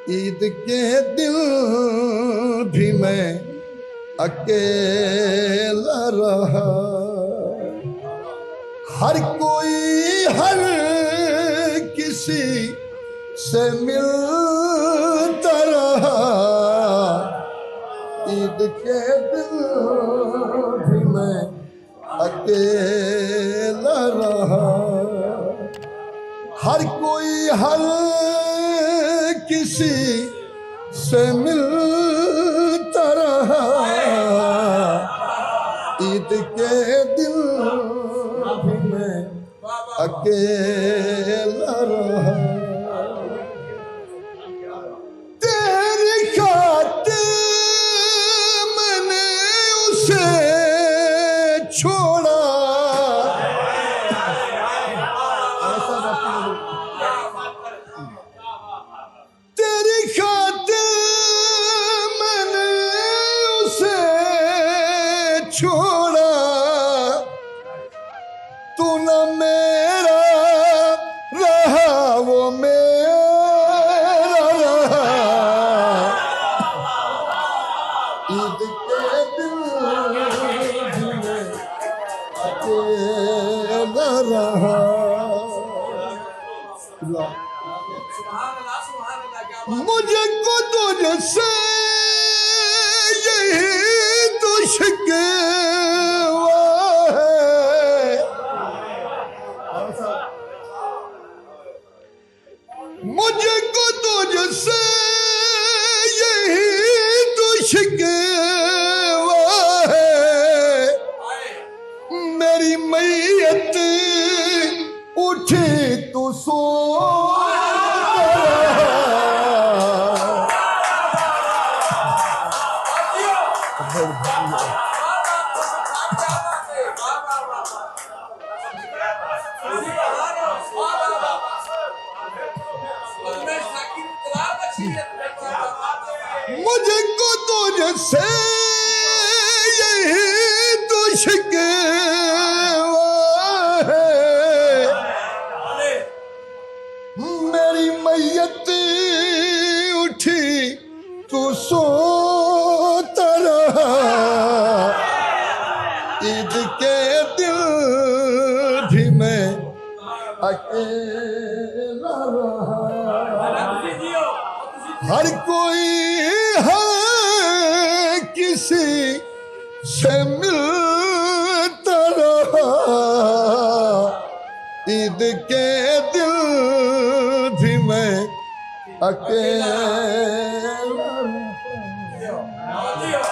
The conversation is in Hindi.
ईद के दिन भी मैं अकेला रहा, हर कोई हर किसी से मिलता रहा। ईद के दिन भी मैं अकेला रहा, हर कोई हर किसी से मिलता रहा। ईद के दिन भी मैं अकेला रहा। तेरी खातिर मैंने उसे छोड़ा, तेरी खातिर मैंने उसे छोड़ा। तू न मेरा रहा वो मेरा रहा। ईद के दिन भी मैं अकेला रहा। मुझे को तुझसे यही तो शिकवा है, मुझे को तुझसे यही तो शिकवा है। मेरी मैयत उठी तो सो मुझे को तुझसे यही तो शिकवा है। मेरी मैयत उठी तो सोता रहा। ईद के दिन भी मैं अकेला रहा, हर कोई हर किसी से मिलता रहा। ईद के दिन भी मैं अकेला रहा।